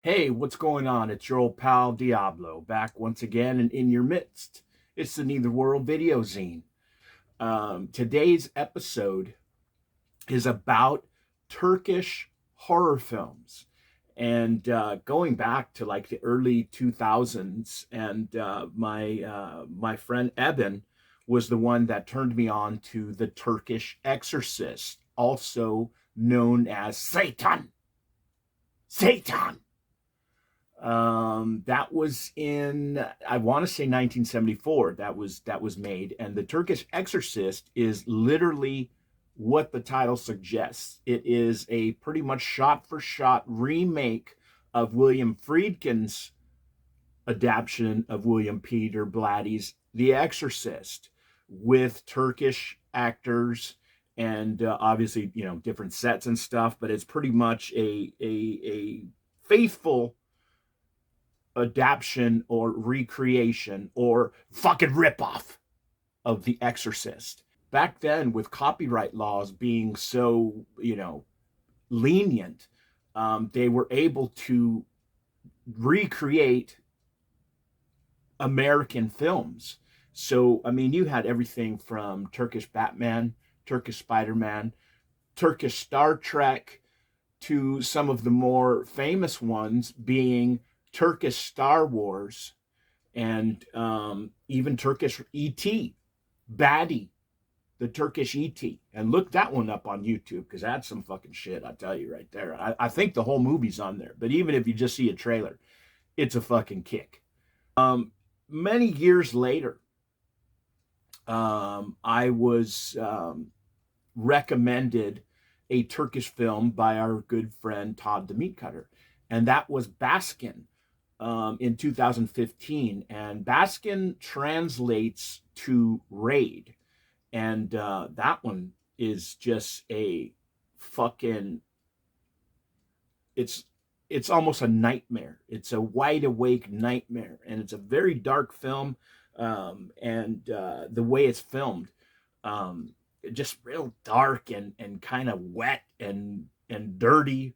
Hey, what's going on? It's your old pal Diablo, back once again and in your midst. It's the Netherworld Videozine. Today's episode is about Turkish horror films. And going back to like the early 2000s, and my friend Eben was the one that turned me on to the Turkish Exorcist, also known as Satan. Satan. That was in, I want to say, 1974. That was made, and the Turkish Exorcist is literally what the title suggests. It is a pretty much shot for shot remake of William Friedkin's adaptation of William Peter Blatty's The Exorcist, with Turkish actors and obviously different sets and stuff. But it's pretty much a faithful adaptation or recreation or fucking ripoff of The Exorcist. Back then, with copyright laws being so, lenient, they were able to recreate American films. So, I mean, you had everything from Turkish Batman, Turkish Spider Man, Turkish Star Trek, to some of the more famous ones being Turkish Star Wars, and even Turkish ET, Baddie, the Turkish ET. And look that one up on YouTube, because that's some fucking shit, I tell you right there. I think the whole movie's on there, but even if you just see a trailer, it's a fucking kick. Many years later, I was recommended a Turkish film by our good friend Todd the Meat Cutter, and that was Baskin, in 2015. And Baskin translates to raid, and that one is just a fucking, it's it's almost a nightmare. It's a wide awake nightmare, and it's a very dark film. And the way it's filmed, um, just real dark and kind of wet and dirty,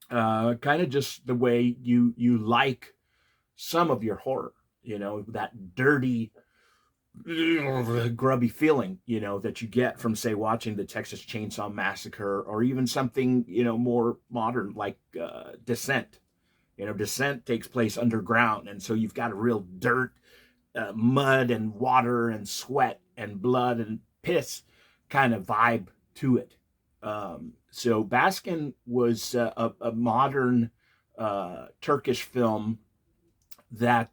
kind of just the way you like some of your horror, that dirty, grubby feeling, that you get from, say, watching the Texas Chainsaw Massacre, or even something, more modern like Descent. Descent takes place underground, and so you've got a real dirt, mud and water and sweat and blood and piss kind of vibe to it. So Baskin was a modern Turkish film that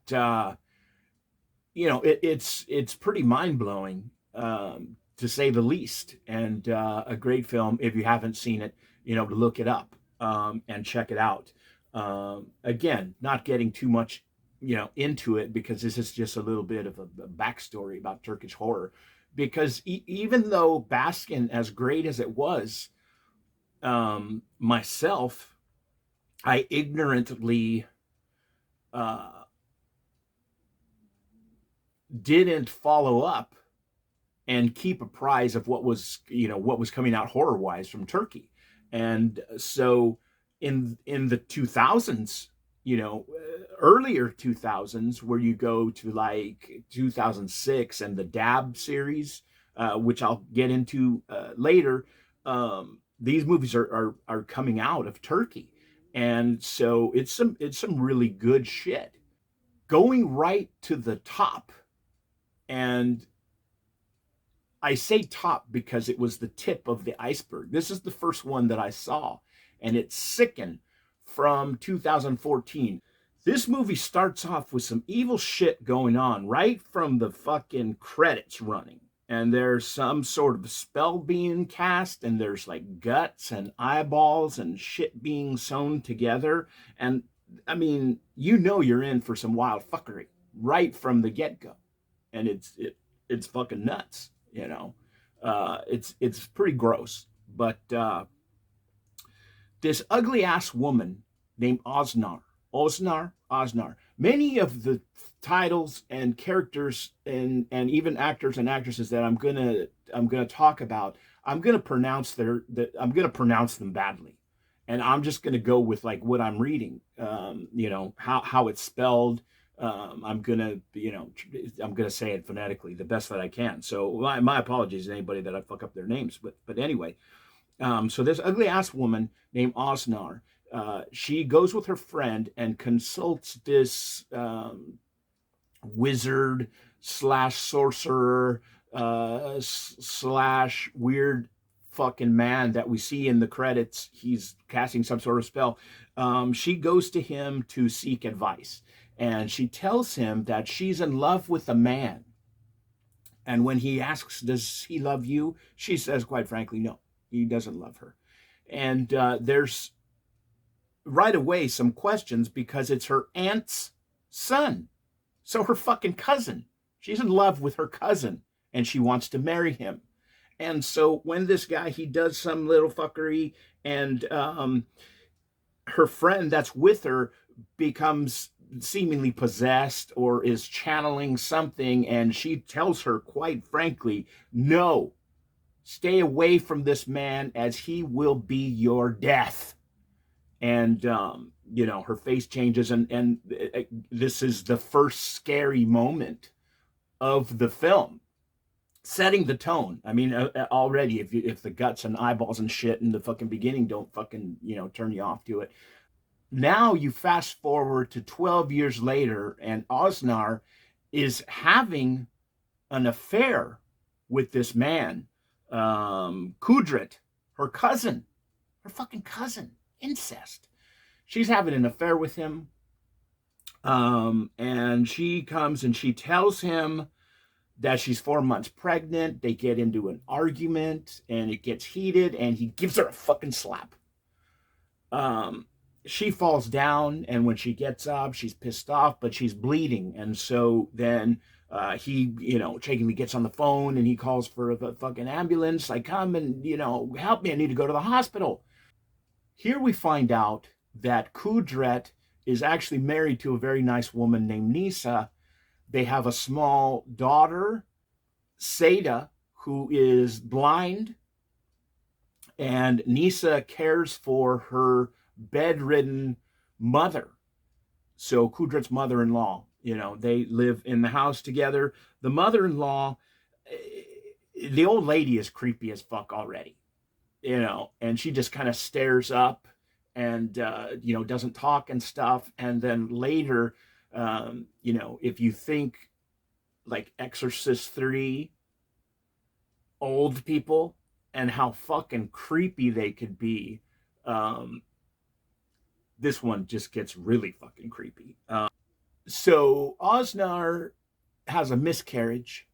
it's pretty mind blowing, to say the least, and a great film if you haven't seen it. To look it up, and check it out. Again, not getting too much into it, because this is just a little bit of a backstory about Turkish horror. Because even though Baskin, as great as it was, myself, I ignorantly uh, didn't follow up and keep apprised of what was coming out horror wise from Turkey. And so in the 2000s, earlier 2000s, where you go to like 2006 and the Dabbe series, which I'll get into later. These movies are coming out of Turkey, and so it's some really good shit. Going right to the top, and I say top because it was the tip of the iceberg. This is the first one that I saw, and it's Sicken from 2014. This movie starts off with some evil shit going on right from the fucking credits running. And there's some sort of spell being cast, and there's like guts and eyeballs and shit being sewn together. And I mean, you're in for some wild fuckery right from the get go, and it's fucking nuts. It's pretty gross. But this ugly ass woman named Osnar. Many of the titles and characters and even actors and actresses that I'm gonna talk about, I'm gonna pronounce them badly. and I'm just going to go with like what I'm reading, how it's spelled. I'm gonna, I'm gonna say it phonetically the best that I can. So my apologies to anybody that I fuck up their names. But anyway, so this ugly ass woman named Osnar, she goes with her friend and consults this wizard slash sorcerer slash weird fucking man that we see in the credits. He's casting some sort of spell. She goes to him to seek advice, and she tells him that she's in love with a man. And when he asks, does he love you? She says, quite frankly, no, he doesn't love her. And there's right away some questions because it's her aunt's son. So her fucking cousin. She's in love with her cousin and she wants to marry him. And so when this guy, he does some little fuckery, and her friend that's with her becomes seemingly possessed or is channeling something, and she tells her, quite frankly, no, stay away from this man as he will be your death. And her face changes, and this is the first scary moment of the film, setting the tone. I mean, already if the guts and eyeballs and shit in the fucking beginning don't fucking turn you off to it. Now you fast forward to 12 years later, and Osnar is having an affair with this man, Kudret, her cousin, her fucking cousin, incest. She's having an affair with him, and she comes and she tells him that she's 4 months pregnant. They get into an argument, and it gets heated, and he gives her a fucking slap. She falls down, and when she gets up, she's pissed off, but she's bleeding. And so then he, shakingly gets on the phone, and he calls for a fucking ambulance. Like, come and, help me. I need to go to the hospital. Here we find out that Kudret is actually married to a very nice woman named Nisa. They have a small daughter, Seda, who is blind, and Nisa cares for her bedridden mother. So Kudret's mother-in-law, they live in the house together. The mother-in-law, the old lady is creepy as fuck already, and she just kind of stares up and, doesn't talk and stuff. And then later, if you think like Exorcist 3, old people and how fucking creepy they could be, this one just gets really fucking creepy. So Osnar has a miscarriage,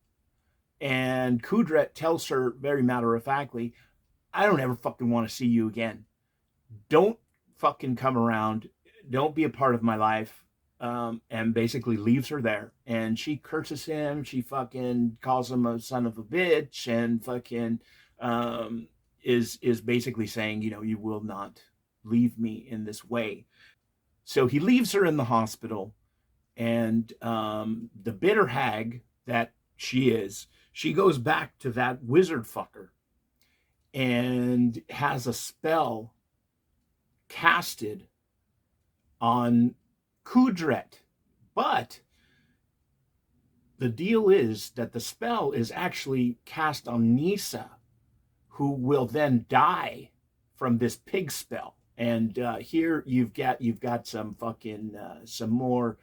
and Kudret tells her very matter-of-factly, I don't ever fucking want to see you again. Don't fucking come around. Don't be a part of my life. And basically leaves her there. And she curses him. She fucking calls him a son of a bitch, and fucking is basically saying, you will not leave me in this way. So he leaves her in the hospital, and the bitter hag that she is, she goes back to that wizard fucker and has a spell casted on Kudret. But the deal is that the spell is actually cast on Nisa, who will then die from this pig spell. And here you've got some fucking some more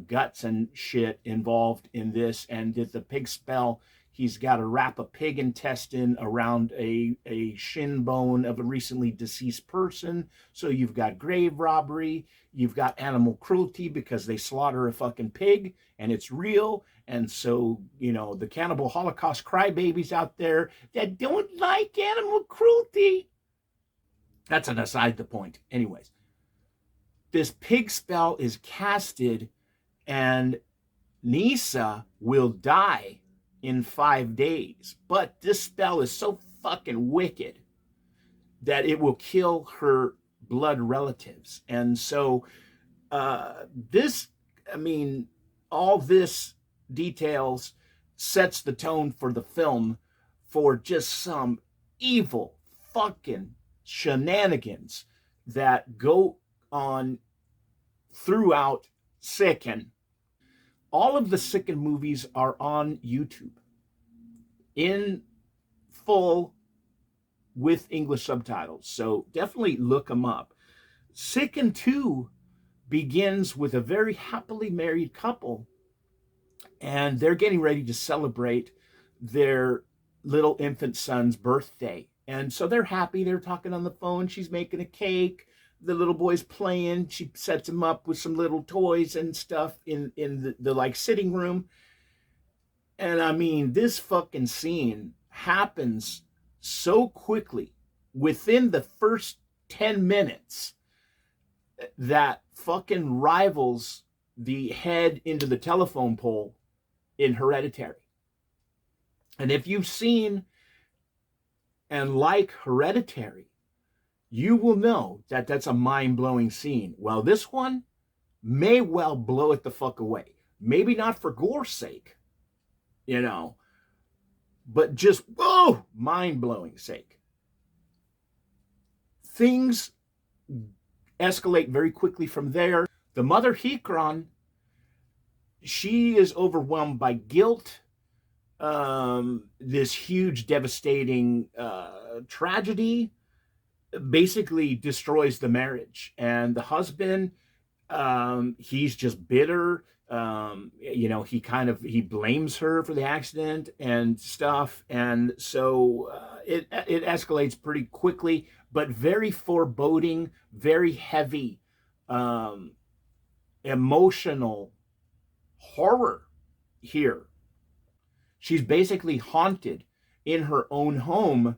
guts and shit involved in this. And the pig spell, he's got to wrap a pig intestine around a shin bone of a recently deceased person. So you've got grave robbery, you've got animal cruelty because they slaughter a fucking pig and it's real. And so, the cannibal Holocaust crybabies out there that don't like animal cruelty. That's an aside the point. Anyways, this pig spell is casted, and Nisa will die in 5 days. But this spell is so fucking wicked that it will kill her blood relatives. And so all this details sets the tone for the film for just some evil fucking shenanigans that go on throughout Sicken. All of the Sicken movies are on YouTube in full with English subtitles. So definitely look them up. Sicken 2 begins with a very happily married couple, and they're getting ready to celebrate their little infant son's birthday. And so they're happy. They're talking on the phone. She's making a cake. The little boy's playing. She sets him up with some little toys and stuff in the like sitting room. And I mean, this fucking scene happens so quickly within the first 10 minutes that fucking rivals the head into the telephone pole in Hereditary. And if you've seen and like Hereditary, you will know that that's a mind-blowing scene. Well, this one may well blow it the fuck away. Maybe not for gore's sake, you know, but just, whoa, mind-blowing sake. Things escalate very quickly from there. The mother Hikron, she is overwhelmed by guilt, this huge, devastating tragedy basically destroys the marriage. And the husband, he's just bitter. He blames her for the accident and stuff. And so it escalates pretty quickly, but very foreboding, very heavy, emotional horror here. She's basically haunted in her own home.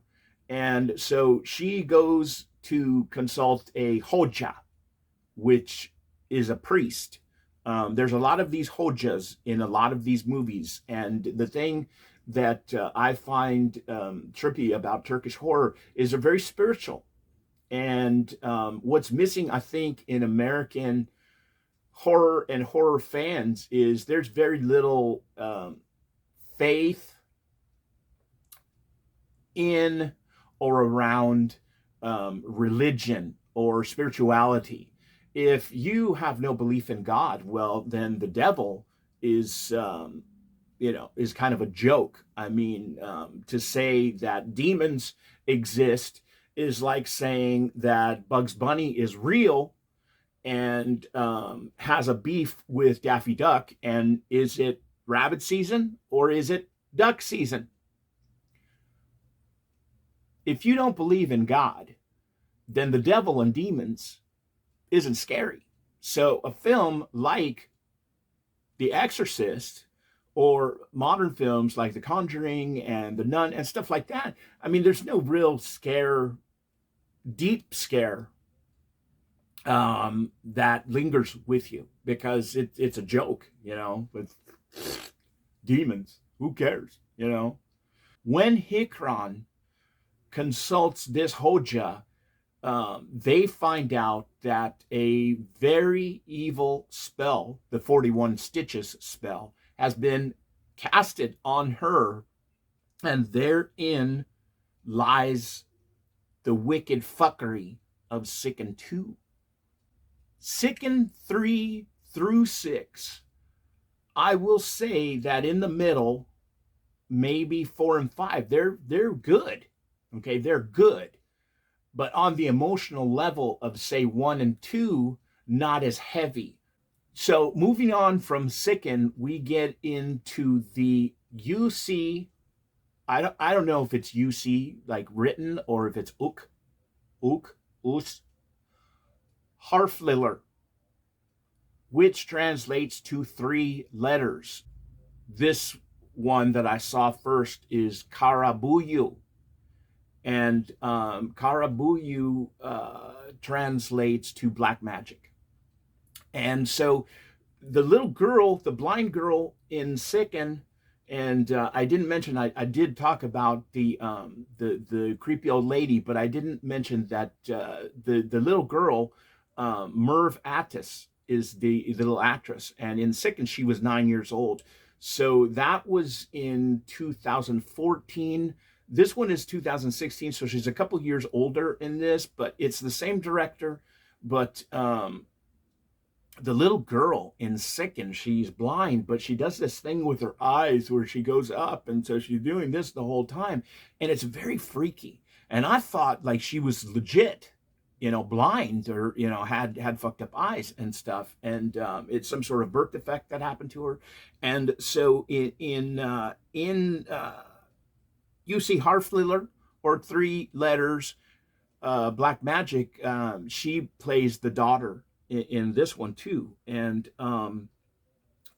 And so she goes to consult a Hoja, which is a priest. There's a lot of these Hojas in a lot of these movies. And the thing that I find trippy about Turkish horror is they're very spiritual. And what's missing, I think, in American horror and horror fans is there's very little faith in or around religion or spirituality. If you have no belief in God, well, then the devil is, is kind of a joke. I mean, to say that demons exist is like saying that Bugs Bunny is real and has a beef with Daffy Duck. And is it rabbit season or is it duck season? If you don't believe in God, then the devil and demons isn't scary. So a film like The Exorcist or modern films like The Conjuring and The Nun and stuff like that, I mean, there's no real scare, deep scare that lingers with you because it's a joke, with demons. Who cares, When Hikron consults this Hoja, they find out that a very evil spell, the 41 Stitches spell, has been casted on her, and therein lies the wicked fuckery of Sicken 2. Sicken 3 through 6, I will say that in the middle, maybe 4 and 5, they're good. Okay, they're good. But on the emotional level of, say, 1 and 2, not as heavy. So moving on from Sicken, we get into the UC. I don't know if it's UC like written or if it's Us, Harfliler, which translates to 3 letters. This one that I saw first is Karabuyu. And Karabuyu translates to black magic. And so the little girl, the blind girl in Sicken, and I didn't mention, I did talk about the creepy old lady, but I didn't mention that the little girl, Merv Attis, is the little actress. And in Sicken, she was 9 years old. So that was in 2014. This one is 2016, so she's a couple years older in this, but it's the same director. But the little girl in Sicken, she's blind, but she does this thing with her eyes where she goes up, and so she's doing this the whole time, and it's very freaky. And I thought like she was legit, blind, or had fucked up eyes and stuff, and it's some sort of birth defect that happened to her. And so in you see Harfliler, or Three Letters, Black Magic. She plays the daughter in this one too, and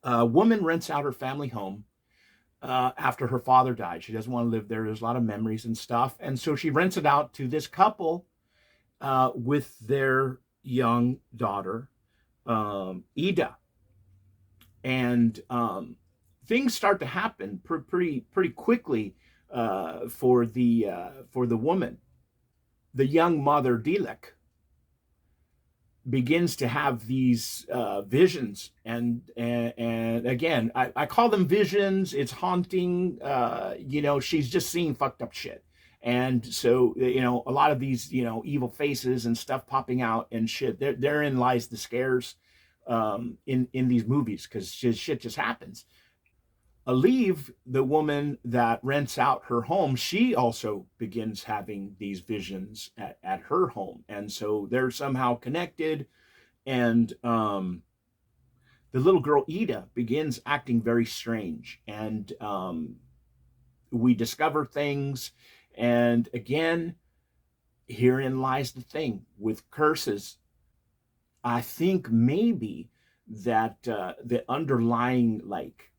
a woman rents out her family home after her father died. She doesn't want to live there. There's a lot of memories and stuff, and so she rents it out to this couple with their young daughter, Ida, and things start to happen pretty quickly for the woman. The young mother, Dilek, begins to have these visions, and again, I call them visions. It's haunting. She's just seeing fucked up shit, and so a lot of these evil faces and stuff popping out and shit. Therein lies the scares in these movies, because shit just happens. Aleve, the woman that rents out her home, she also begins having these visions at her home. And so they're somehow connected. And the little girl, Ida, begins acting very strange. And we discover things. And again, herein lies the thing with curses. I think maybe that the underlying, like,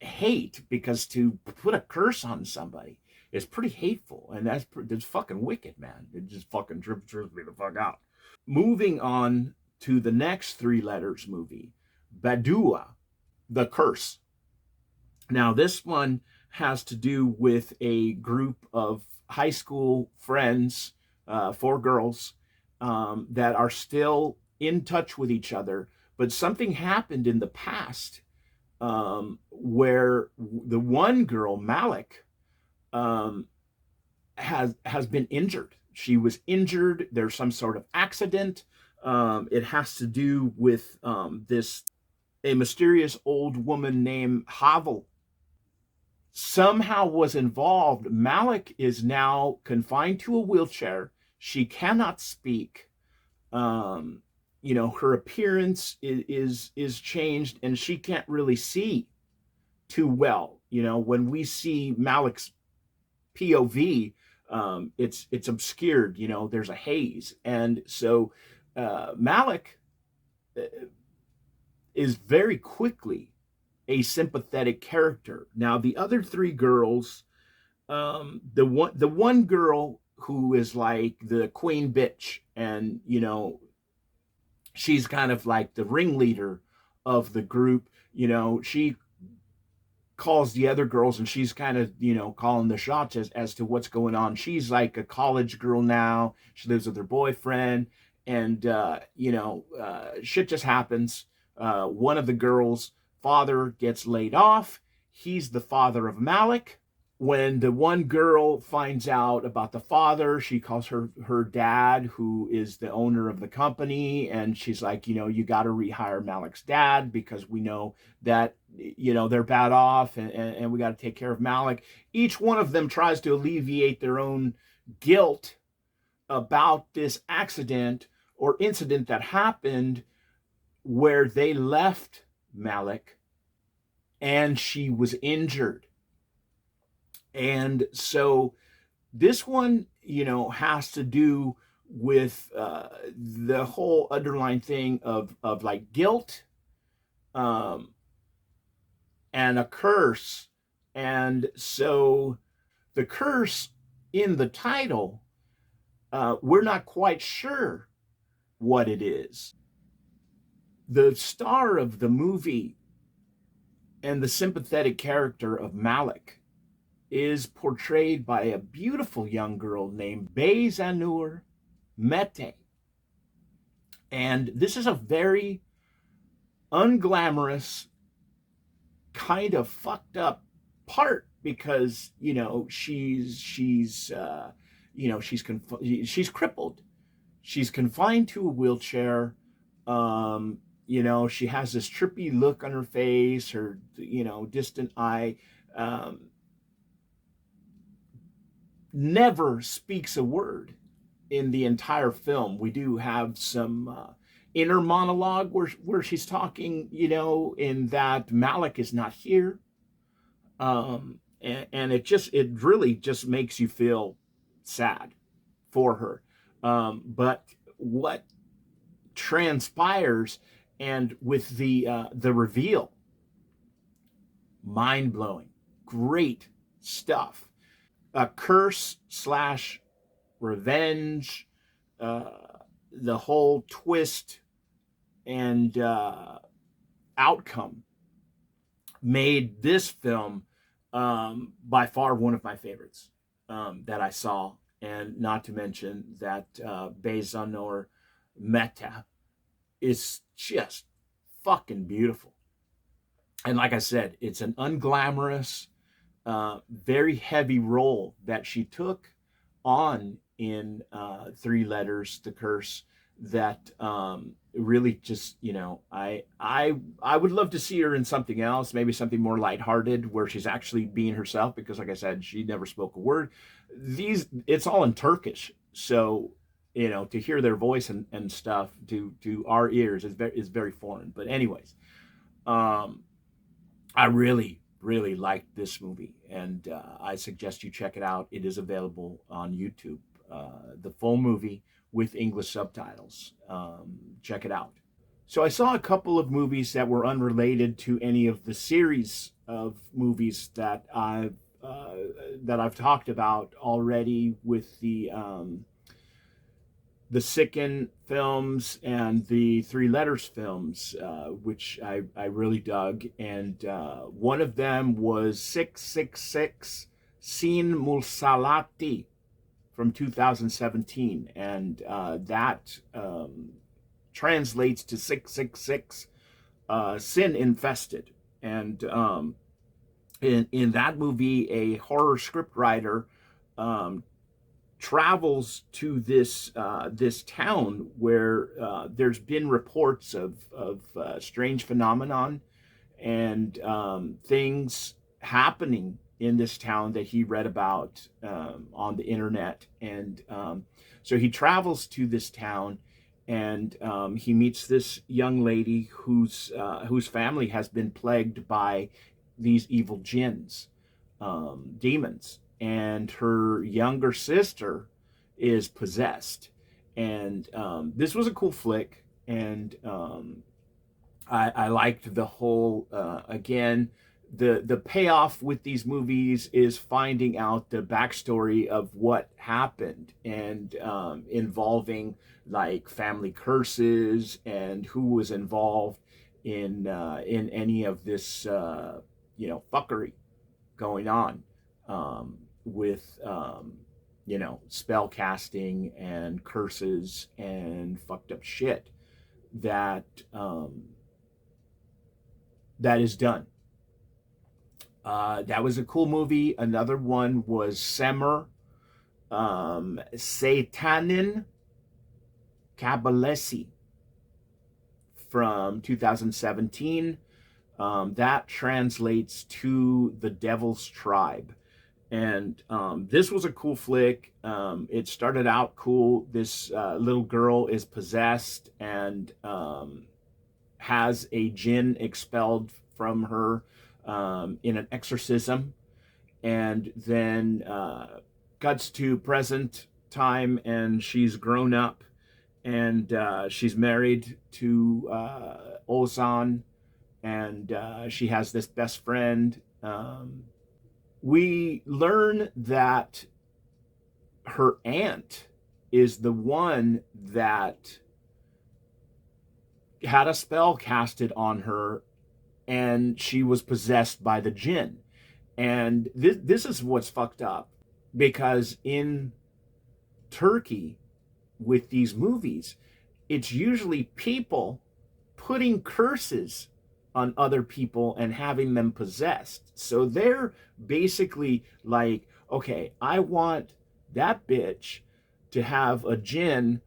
hate, because to put a curse on somebody is pretty hateful, and that's fucking wicked, man. It just fucking trips me the fuck out. Moving on to the next Three Letters movie, Badua the Curse. Now this one has to do with a group of high school friends, four girls, that are still in touch with each other, but something happened in the past, where the one girl, Malik, has been injured. She was injured. There's some sort of accident. It has to do with a mysterious old woman named Havel somehow was involved. Malik is now confined to a wheelchair. She cannot speak. Her appearance is changed, and she can't really see too well. When we see Malik's POV, it's obscured. There's a haze, and so Malik is very quickly a sympathetic character. Now the other three girls, the one girl who is like the queen bitch, and she's kind of like the ringleader of the group. She calls the other girls, and she's kind of calling the shots as to what's going on. She's like a college girl now. She lives with her boyfriend, and shit just happens. One of the girls' father gets laid off. He's the father of Malik. When the one girl finds out about the father, she calls her dad, who is the owner of the company, and she's like, you got to rehire Malik's dad, because we know that they're bad off, and we got to take care of Malik. Each one of them tries to alleviate their own guilt about this accident or incident that happened, where they left Malik and she was injured. And so this one, has to do with the whole underlying thing of like guilt, and a curse. And so the curse in the title, we're not quite sure what it is. The star of the movie and the sympathetic character of Malik is portrayed by a beautiful young girl named Bezanur Mete. And this is a very unglamorous, kind of fucked up part because she's crippled. She's confined to a wheelchair. She has this trippy look on her face, her distant eye. Um, Never speaks a word in the entire film. We do have some inner monologue where she's talking, in that Malik is not here. And it really just makes you feel sad for her. But what transpires, and with the reveal, mind blowing, great stuff. A curse slash revenge, uh, the whole twist and outcome made this film by far one of my favorites that I saw. And not to mention that Bezanor Meta is just fucking beautiful. And like I said, it's an unglamorous, very heavy role that she took on in Three Letters, The Curse. That really just, I would love to see her in something else, maybe something more lighthearted, where she's actually being herself. Because, like I said, she never spoke a word. It's all in Turkish, so to hear their voice and stuff to our ears is very foreign. But anyways, um, I really, really liked this movie, and I suggest you check it out. It is available on YouTube, the full movie with English subtitles. Check it out. So I saw a couple of movies that were unrelated to any of the series of movies that I've talked about already, with the Sicken films and the Three Letters films, which I really dug. And one of them was 666 Sin Mulsalati from 2017. And that translates to 666 Sin Infested. And in that movie, a horror scriptwriter um, travels to this town where there's been reports of strange phenomenon and things happening in this town that he read about on the internet. And so he travels to this town, and he meets this young lady whose family has been plagued by these evil jinns, demons, and her younger sister is possessed. And this was a cool flick, and I liked the whole. Again, the payoff with these movies is finding out the backstory of what happened, and involving like family curses and who was involved in any of this fuckery going on, with spell casting and curses and fucked up shit that that is done. That was a cool movie. Another one was Semer, Satanin Kabbalesi from 2017. That translates to The Devil's Tribe. And this was a cool flick. It started out cool. This little girl is possessed and has a jinn expelled from her in an exorcism. And then cuts to present time, and she's grown up, and she's married to Ozan, and she has this best friend. We learn that her aunt is the one that had a spell casted on her, and she was possessed by the jinn. And this is what's fucked up, because in Turkey, with these movies, it's usually people putting curses on other people and having them possessed. So they're basically like, okay, I want that bitch to have a jinn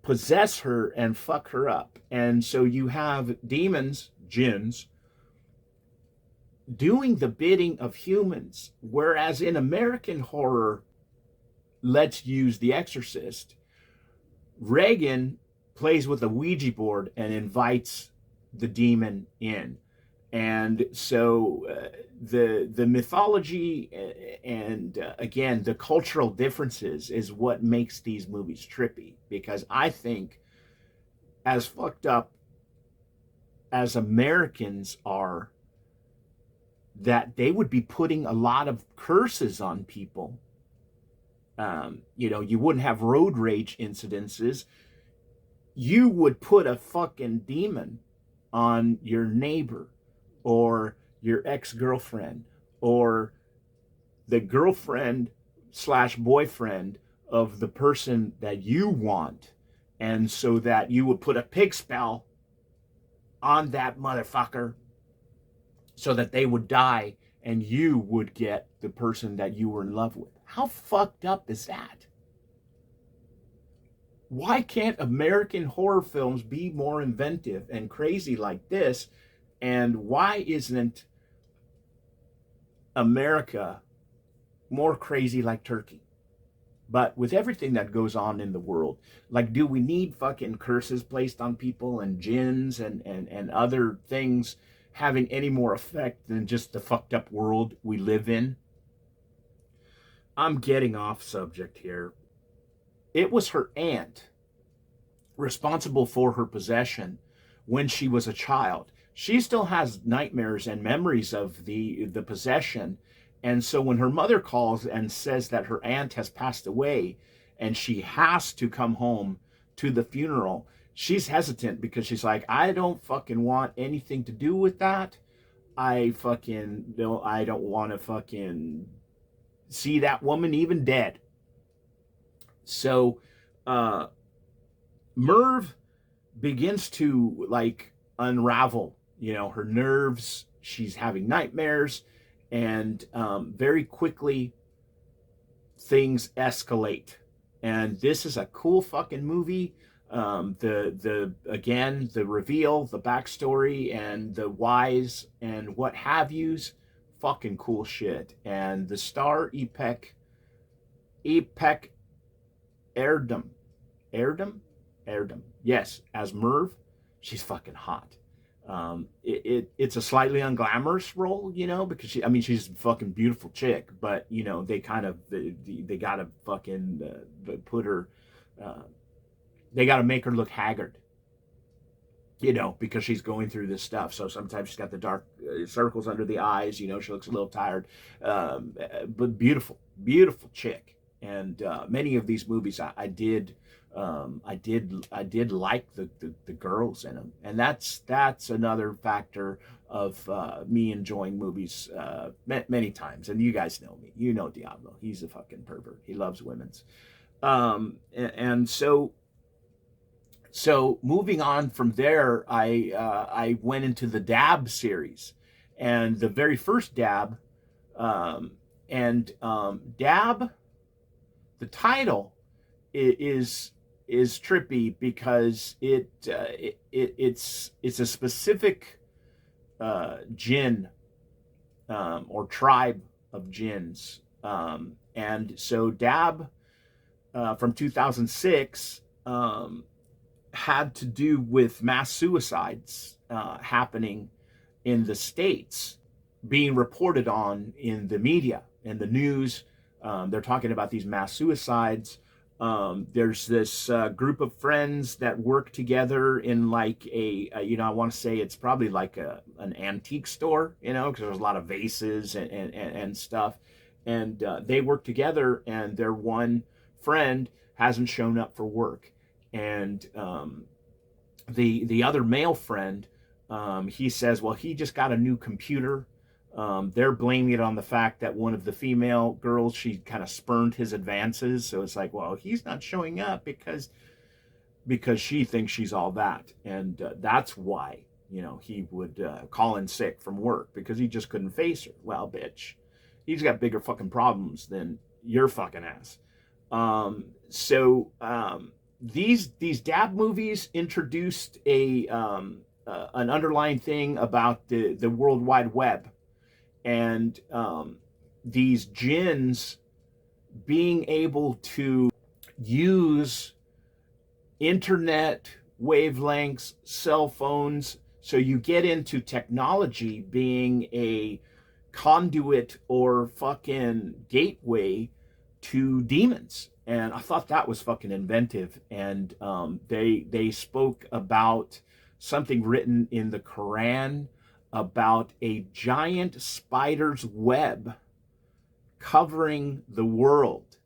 possess her and fuck her up. And so you have demons, jinns, doing the bidding of humans. Whereas in American horror, let's use The Exorcist, Reagan plays with a Ouija board and invites the demon in. And so the mythology and again the cultural differences is what makes these movies trippy, because I think as fucked up as Americans are, that they would be putting a lot of curses on people. You wouldn't have road rage incidences. You would put a fucking demon on your neighbor or your ex-girlfriend or the girlfriend slash boyfriend of the person that you want. And so that you would put a pig spell on that motherfucker so that they would die and you would get the person that you were in love with. How fucked up is that? Why can't American horror films be more inventive and crazy like this? And why isn't America more crazy like Turkey? But with everything that goes on in the world, like, do we need fucking curses placed on people and jinns and other things having any more effect than just the fucked up world we live in? I'm getting off subject here. It was her aunt responsible for her possession when she was a child. She still has nightmares and memories of the possession. And so when her mother calls and says that her aunt has passed away and she has to come home to the funeral, she's hesitant because she's like, I don't fucking want anything to do with that. I don't want to fucking see that woman even dead. So Merv begins to like unravel, her nerves. She's having nightmares, and very quickly things escalate. And this is a cool fucking movie. The reveal, the backstory, and the whys and what have yous, fucking cool shit. And the star Ipek Erdem, yes, as Merv, she's fucking hot. It's a slightly unglamorous role, because she's a fucking beautiful chick, but they gotta fucking put her, they gotta make her look haggard, because she's going through this stuff. So sometimes she's got the dark circles under the eyes, she looks a little tired, but beautiful, beautiful chick. And many of these movies I did like the girls in them, and that's another factor of me enjoying movies many times. And you guys know me, Diablo. He's a fucking pervert. He loves women's. And so moving on from there, I went into the Dabbe series, and the very first Dabbe, Dabbe, the title is trippy because it's a specific jinn or tribe of jinns, and so Dabbe from 2006 had to do with mass suicides happening in the States, being reported on in the media, in the news. They're talking about these mass suicides. There's this group of friends that work together in like I want to say it's probably like an antique store, because there's a lot of vases and stuff. And they work together, and their one friend hasn't shown up for work. And the other male friend, he says, well, he just got a new computer. They're blaming it on the fact that one of the female girls, she kind of spurned his advances. So it's like, well, he's not showing up because she thinks she's all that. And that's why he would call in sick from work because he just couldn't face her. Well, bitch, he's got bigger fucking problems than your fucking ass. These dab movies introduced an underlying thing about the World Wide Web, and these jinns being able to use internet wavelengths, cell phones. So you get into technology being a conduit or fucking gateway to demons. And I thought that was fucking inventive. And they spoke about something written in the Quran about a giant spider's web covering the world.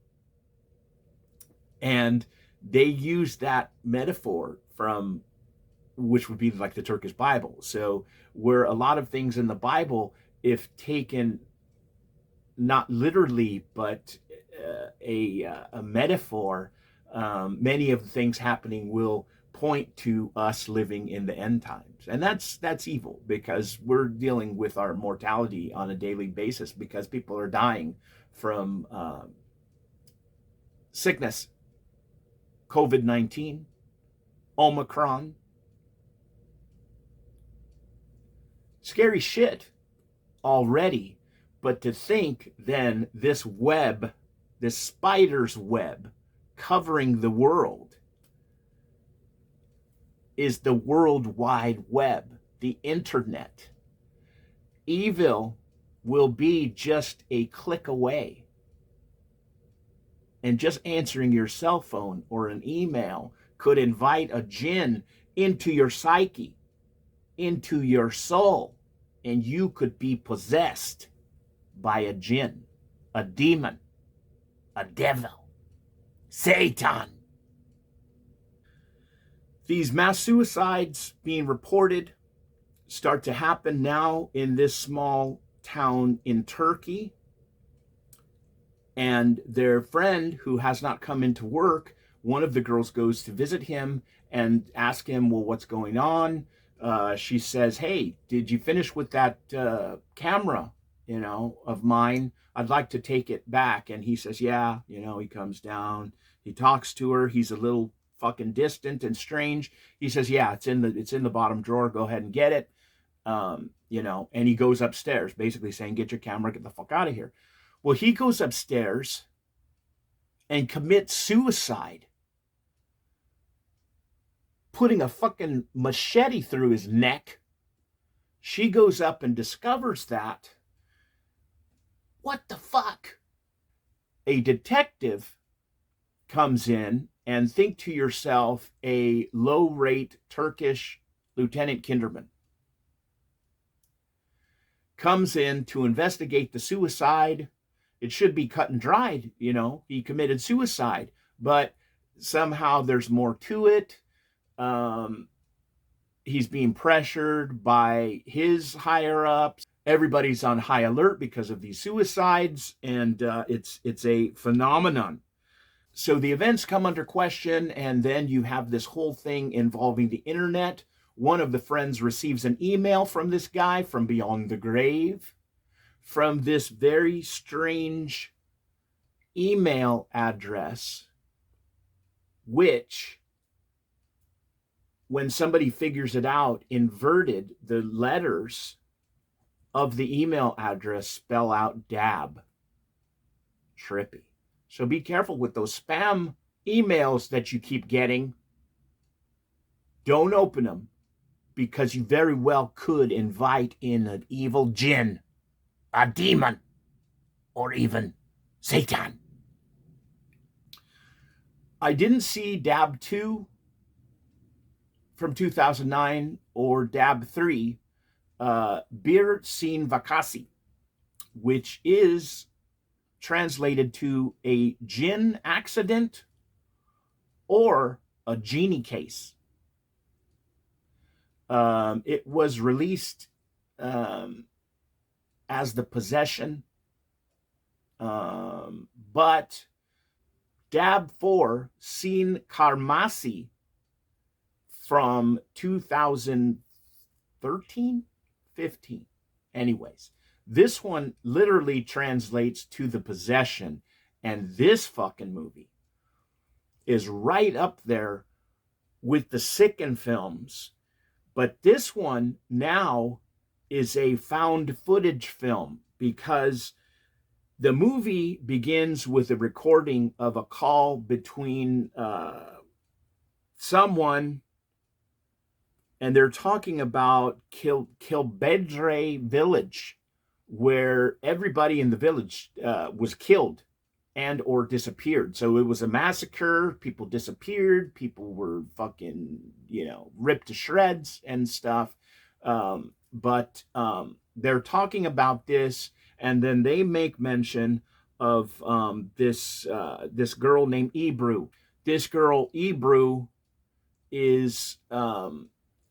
And they use that metaphor from, which would be like the Turkish Bible. So where a lot of things in the Bible, if taken not literally, but a metaphor, many of the things happening will point to us living in the end times. And that's evil, because we're dealing with our mortality on a daily basis, because people are dying from sickness, COVID-19, Omicron. Scary shit already. But to think then this web, this spider's web covering the world, is the World Wide Web, the internet. Evil will be just a click away. And just answering your cell phone or an email could invite a jinn into your psyche, into your soul, and you could be possessed by a jinn, a demon, a devil, Satan. These mass suicides being reported start to happen now in this small town in Turkey. And their friend, who has not come into work, one of the girls goes to visit him and ask him, well, what's going on? She says, hey, did you finish with that camera, of mine? I'd like to take it back. And he says, yeah. He comes down, he talks to her. He's a little fucking distant and strange. He says, yeah, it's in the bottom drawer. Go ahead and get it. And he goes upstairs, basically saying, get your camera, get the fuck out of here. Well, he goes upstairs and commits suicide, putting a fucking machete through his neck. She goes up and discovers that. What the fuck? A detective comes in, and think to yourself, a low-rate Turkish Lieutenant Kinderman comes in to investigate the suicide. It should be cut and dried, he committed suicide, but somehow there's more to it. He's being pressured by his higher ups. Everybody's on high alert because of these suicides, and it's a phenomenon. So the events come under question, and then you have this whole thing involving the internet. One of the friends receives an email from this guy from beyond the grave, from this very strange email address, which, when somebody figures it out, inverted the letters of the email address spell out Dabbe. Trippy. So be careful with those spam emails that you keep getting. Don't open them, because you very well could invite in an evil jinn, a demon, or even Satan. I didn't see Dabbe 2 from 2009 or Dabbe 3, Bir Sin Vakasi, which is translated to a jinn accident or a genie case. It was released as The Possession, but Dabbe 4, Sin Karmasi, from 2013 13, 15. Anyways, this one literally translates to the possession. And this fucking movie is right up there with the Sicken films. But this one now is a found footage film because the movie begins with a recording of a call between someone, and they're talking about Kilbedre village, where everybody in the village was killed and or disappeared. So it was a massacre. People disappeared. People were fucking, ripped to shreds and stuff. But they're talking about this, and then they make mention of this girl named Ebru. This girl Ebru is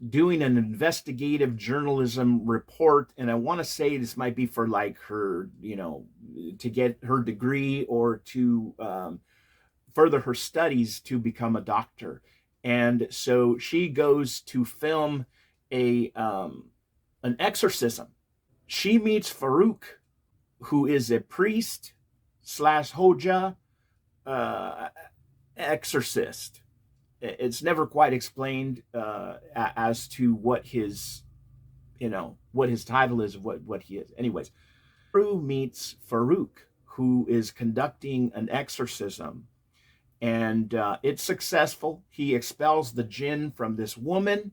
doing an investigative journalism report, and I want to say this might be for like her, to get her degree or to further her studies to become a doctor. And so she goes to film an exorcism. She meets Farouk, who is a priest slash Hoja exorcist. It's never quite explained as to what his title is, what he is. Anyways, Farouk meets Farouk, who is conducting an exorcism, and it's successful. He expels the jinn from this woman,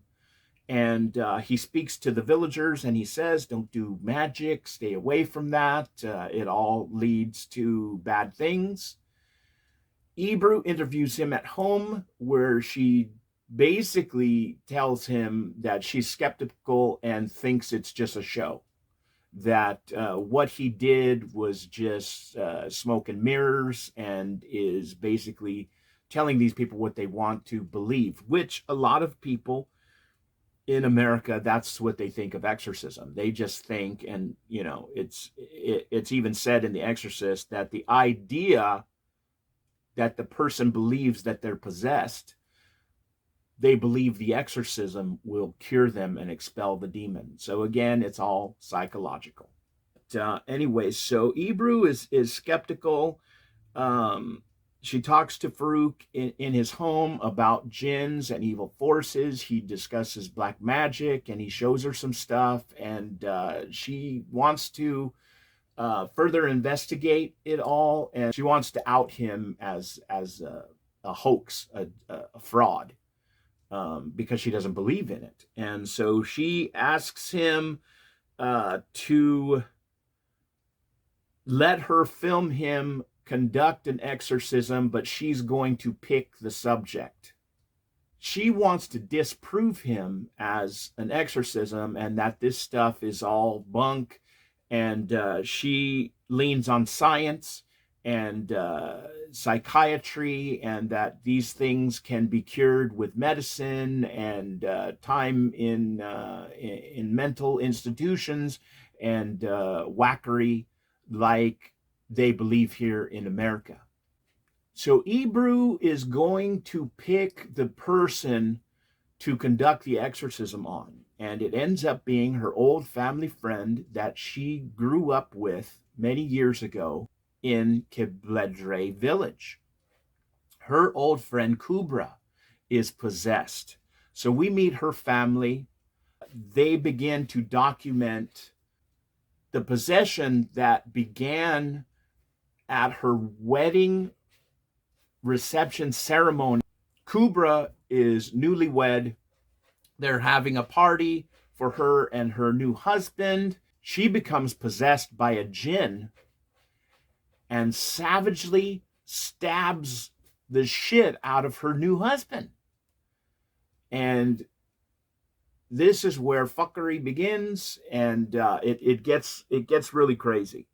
and he speaks to the villagers, and he says, "Don't do magic. Stay away from that. It all leads to bad things." Ebru interviews him at home, where she basically tells him that she's skeptical and thinks it's just a show, that what he did was just smoke and mirrors, and is basically telling these people what they want to believe, which a lot of people in America, that's what they think of exorcism. They just think, and it's even said in The Exorcist that the idea that the person believes that they're possessed, they believe the exorcism will cure them and expel the demon. So again, it's all psychological. Anyways, so Ebru is skeptical. She talks to Farouk in his home about jinns and evil forces. He discusses black magic, and he shows her some stuff, and she wants to further investigate it all, and she wants to out him as a hoax, a fraud, because she doesn't believe in it. And so she asks him to let her film him conduct an exorcism, but she's going to pick the subject. She wants to disprove him as an exorcism and that this stuff is all bunk, and she leans on science and psychiatry, and that these things can be cured with medicine and time in mental institutions and whackery like they believe here in America. So Ebru is going to pick the person to conduct the exorcism on, and it ends up being her old family friend that she grew up with many years ago in Kibledre village. Her old friend Kubra is possessed. So we meet her family. They begin to document the possession that began at her wedding reception ceremony. Kubra is newlywed. They're having a party for her and her new husband. She becomes possessed by a jinn and savagely stabs the shit out of her new husband. And this is where fuckery begins, and it gets really crazy.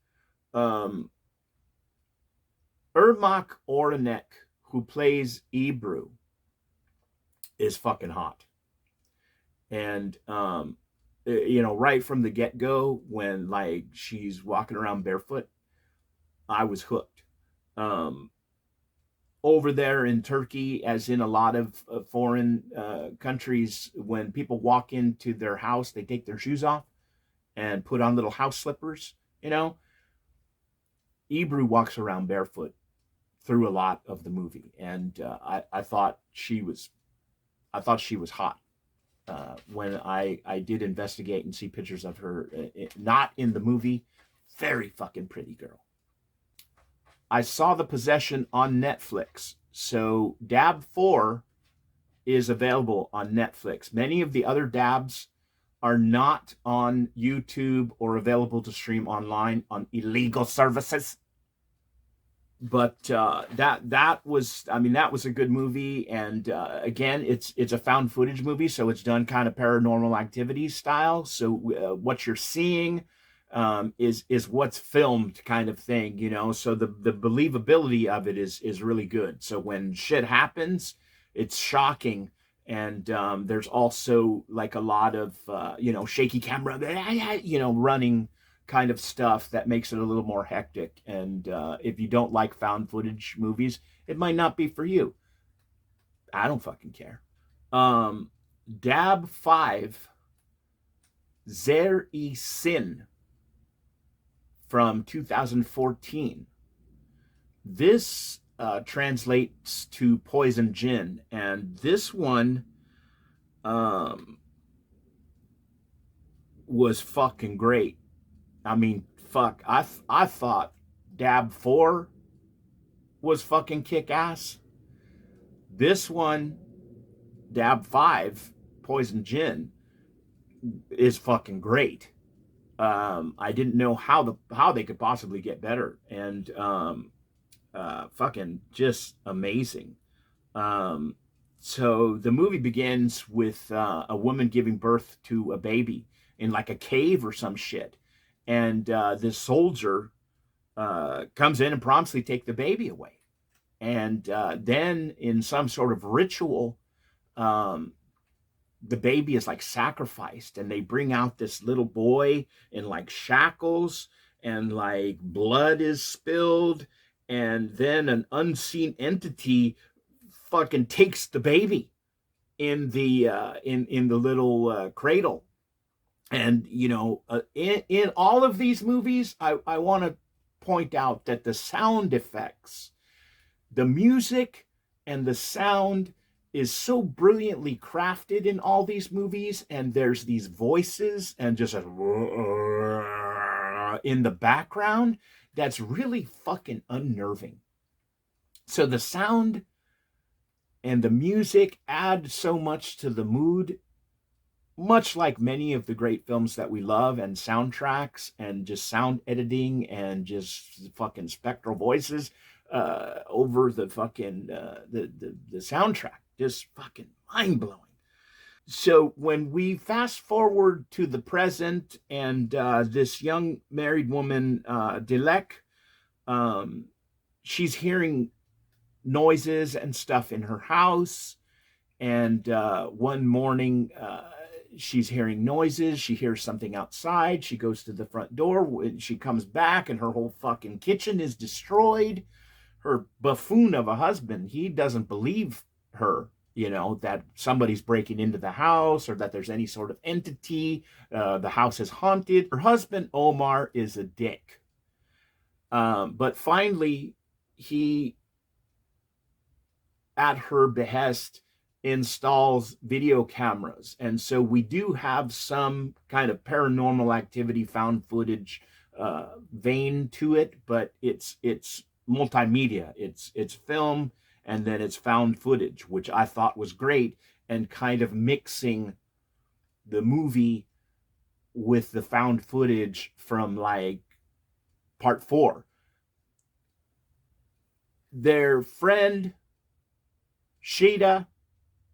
Irmak Oranek, who plays Ebru, is fucking hot. And right from the get-go, when like she's walking around barefoot, I was hooked. over there in Turkey, as in a lot of foreign countries, when people walk into their house, they take their shoes off and put on little house slippers. You know, Ebru walks around barefoot through a lot of the movie, and I thought she was hot. When I did investigate and see pictures of her, not in the movie, very fucking pretty girl. I saw The Possession on Netflix. So Dab 4 is available on Netflix. Many of the other Dabs are not on YouTube or available to stream online on illegal services. But that was, I mean, that was a good movie. And again, it's a found footage movie, so it's done kind of Paranormal Activity style. So what you're seeing is what's filmed, kind of thing, you know. So the believability of it is really good. So when shit happens, it's shocking. And there's also like a lot of shaky camera, running kind of stuff that makes it a little more hectic. And if you don't like found footage movies, it might not be for you. I don't fucking care. Dab 5, Siccin, from 2014. This translates to poison jinn, and this one was fucking great. I mean, fuck, I thought Dab 4 was fucking kick ass. This one, Dab 5, Poison Jinn, is fucking great. I didn't know how they could possibly get better, and fucking just amazing. So the movie begins with a woman giving birth to a baby in like a cave or some shit, and this soldier comes in and promptly take the baby away. And then in some sort of ritual, the baby is like sacrificed, and they bring out this little boy in like shackles, and like blood is spilled, and then an unseen entity fucking takes the baby in the in the little cradle. And in all of these movies, I want to point out that the sound effects, the music, and the sound is so brilliantly crafted in all these movies. And there's these voices and just in the background that's really fucking unnerving. So the sound and the music add so much to the mood, much like many of the great films that we love, and soundtracks, and just sound editing, and just fucking spectral voices over the fucking the soundtrack. Just fucking mind-blowing. So when we fast forward to the present, and this young married woman, Dilek, she's hearing noises and stuff in her house. And one morning, she's hearing noises. She hears something outside. She goes to the front door. She comes back, and her whole fucking kitchen is destroyed. Her buffoon of a husband, he doesn't believe her, that somebody's breaking into the house, or that there's any sort of entity. The house is haunted. Her husband, Omar, is a dick. But finally, he, at her behest, installs video cameras. And so we do have some kind of Paranormal Activity, found footage vein to it, but it's multimedia. It's film, and then it's found footage, which I thought was great, and kind of mixing the movie with the found footage from like part 4. Their friend Shida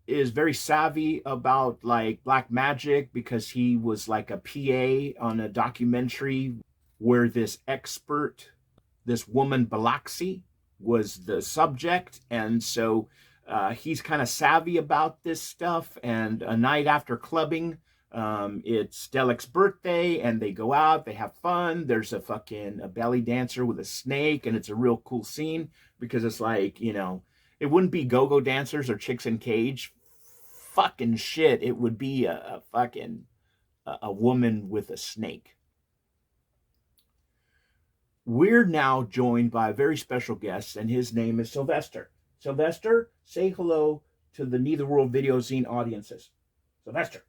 is very savvy about like black magic, because he was like a PA on a documentary where this expert, this woman Balaxi, was the subject. And so he's kind of savvy about this stuff. And a night after clubbing, it's Delek's birthday, and they go out, they have fun. There's a belly dancer with a snake, and it's a real cool scene, because it's like, It wouldn't be go-go dancers or chicks in cage. Fucking shit. It would be a fucking a woman with a snake. We're now joined by a very special guest, and his name is Sylvester. Sylvester, say hello to the Netherworld Videozine audiences. Sylvester,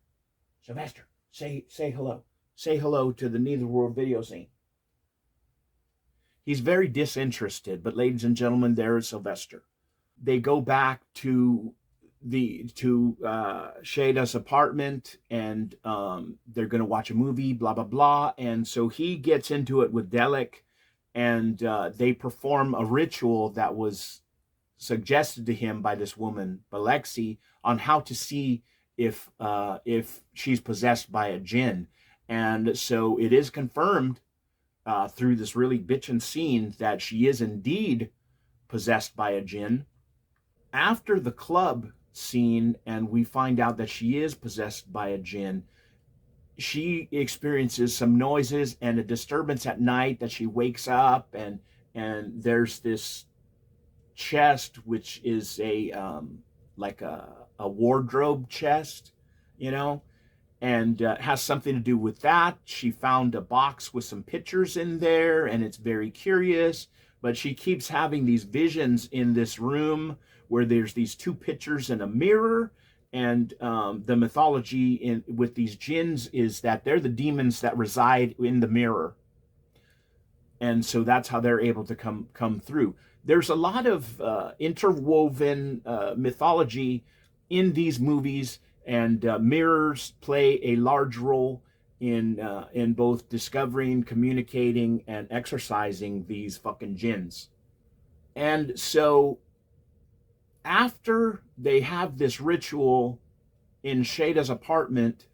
Sylvester, say hello. Say hello to the Netherworld Videozine. He's very disinterested, but ladies and gentlemen, there is Sylvester. They go back to Shada's apartment, and they're going to watch a movie, blah blah blah. And so he gets into it with Delic, and they perform a ritual that was suggested to him by this woman, Balexi, on how to see if she's possessed by a jinn. And so it is confirmed through this really bitchin' scene that she is indeed possessed by a jinn. After the club scene, and we find out that she is possessed by a jinn, she experiences some noises and a disturbance at night that she wakes up, and there's this chest, which is a like a wardrobe chest, you know, and has something to do with that. She found a box with some pictures in there, and it's very curious, but she keeps having these visions in this room where there's these two pictures and a mirror. And the mythology with these jinns is that they're the demons that reside in the mirror, and so that's how they're able to come through. There's a lot of interwoven mythology in these movies, and mirrors play a large role in both discovering, communicating, and exorcising these fucking jinns. And so after they have this ritual in Shada's apartment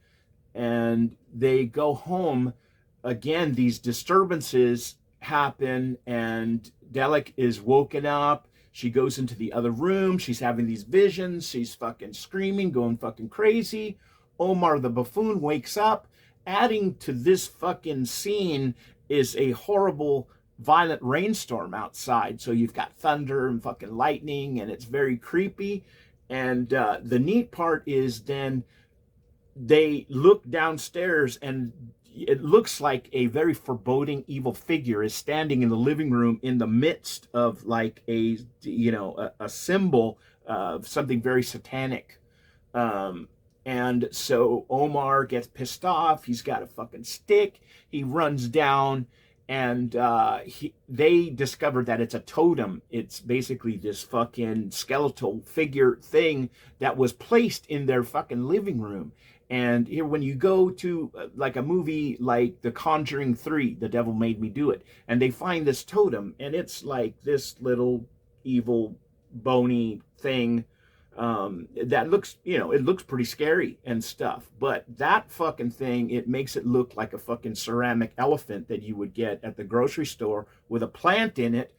and they go home, again, these disturbances happen, and Delic is woken up. She goes into the other room. She's having these visions. She's fucking screaming, going fucking crazy. Omar the buffoon wakes up. Adding to this fucking scene is a horrible violent rainstorm outside. So you've got thunder and fucking lightning, and it's very creepy. And the neat part is then they look downstairs, and it looks like a very foreboding evil figure is standing in the living room in the midst of like a symbol of something very satanic. And so Omar gets pissed off. He's got a fucking stick. He runs down, and they discover that it's a totem. It's basically this fucking skeletal figure thing that was placed in their fucking living room. And here, when you go to like a movie like The Conjuring 3, The Devil Made Me Do It, and they find this totem, and it's like this little evil, bony thing that looks, it looks pretty scary and stuff. But that fucking thing, it makes it look like a fucking ceramic elephant that you would get at the grocery store with a plant in it.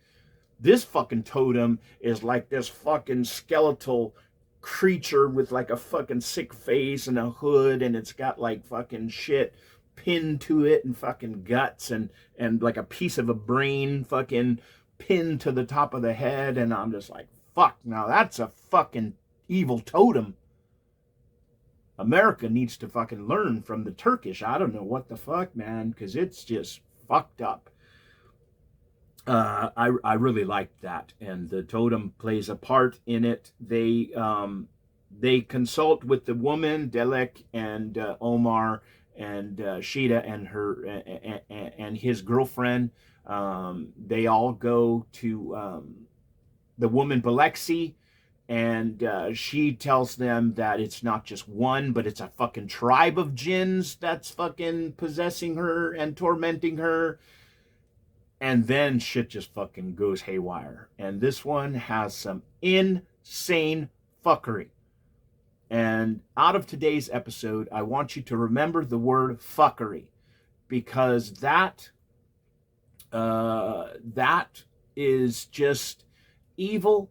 This fucking totem is like this fucking skeletal creature with like a fucking sick face and a hood, and it's got like fucking shit pinned to it, and fucking guts, and like a piece of a brain fucking pinned to the top of the head. And I'm just like, fuck, now that's a fucking evil totem. America needs to fucking learn from the Turkish. I don't know what the fuck, man, because it's just fucked up. I really liked that, and the totem plays a part in it. They consult with the woman, Delic, and Omar, and Shida and her and his girlfriend. They all go to the woman Balexi, and she tells them that it's not just one, but it's a fucking tribe of jinns that's fucking possessing her and tormenting her. And then shit just fucking goes haywire. And this one has some insane fuckery. And out of today's episode, I want you to remember the word fuckery, because that is just evil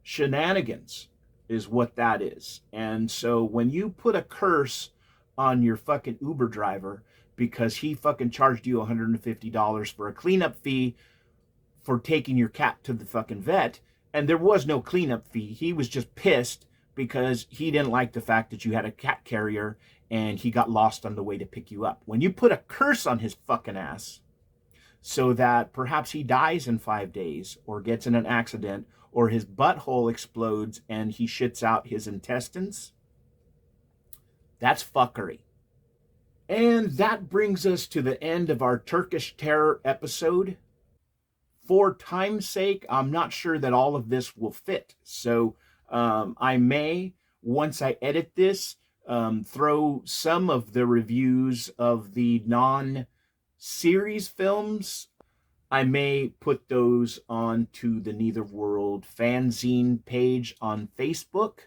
shenanigans is what that is. And so when you put a curse on your fucking Uber driver because he fucking charged you $150 for a cleanup fee for taking your cat to the fucking vet, And there was no cleanup fee. He was just pissed because he didn't like the fact that you had a cat carrier and he got lost on the way to pick you up. When you put a curse on his fucking ass so that perhaps he dies in 5 days or gets in an accident or his butthole explodes and he shits out his intestines, that's fuckery. And that brings us to the end of our Turkish Terror episode. For time's sake, I'm not sure that all of this will fit. So I may, once I edit this, throw some of the reviews of the non-series films. I may put those onto the Netherworld fanzine page on Facebook.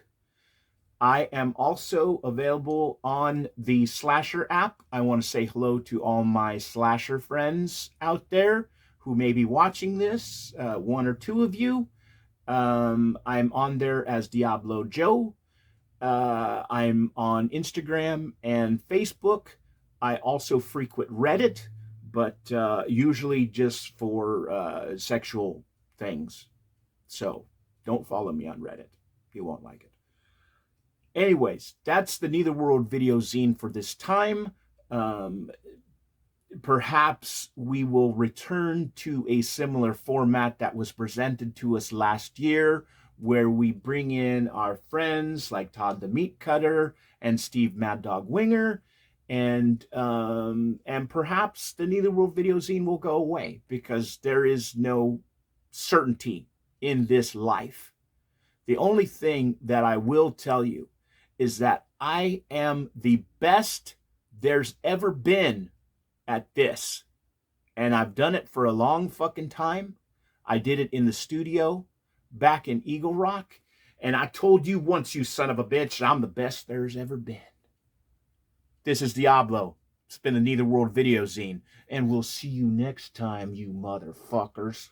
I am also available on the Slasher app. I want to say hello to all my Slasher friends out there who may be watching this, one or two of you. I'm on there as Diablo Joe. I'm on Instagram and Facebook. I also frequent Reddit, but usually just for sexual things. So don't follow me on Reddit. You won't like it. Anyways, that's the Netherworld Videozine for this time. Perhaps we will return to a similar format that was presented to us last year, where we bring in our friends like Todd the Meat Cutter and Steve Mad Dog Winger, and perhaps the Netherworld Videozine will go away because there is no certainty in this life. The only thing that I will tell you is that I am the best there's ever been at this. And I've done it for a long fucking time. I did it in the studio back in Eagle Rock. And I told you once, you son of a bitch, I'm the best there's ever been. This is Diablo. It's been a Netherworld Videozine. And we'll see you next time, you motherfuckers.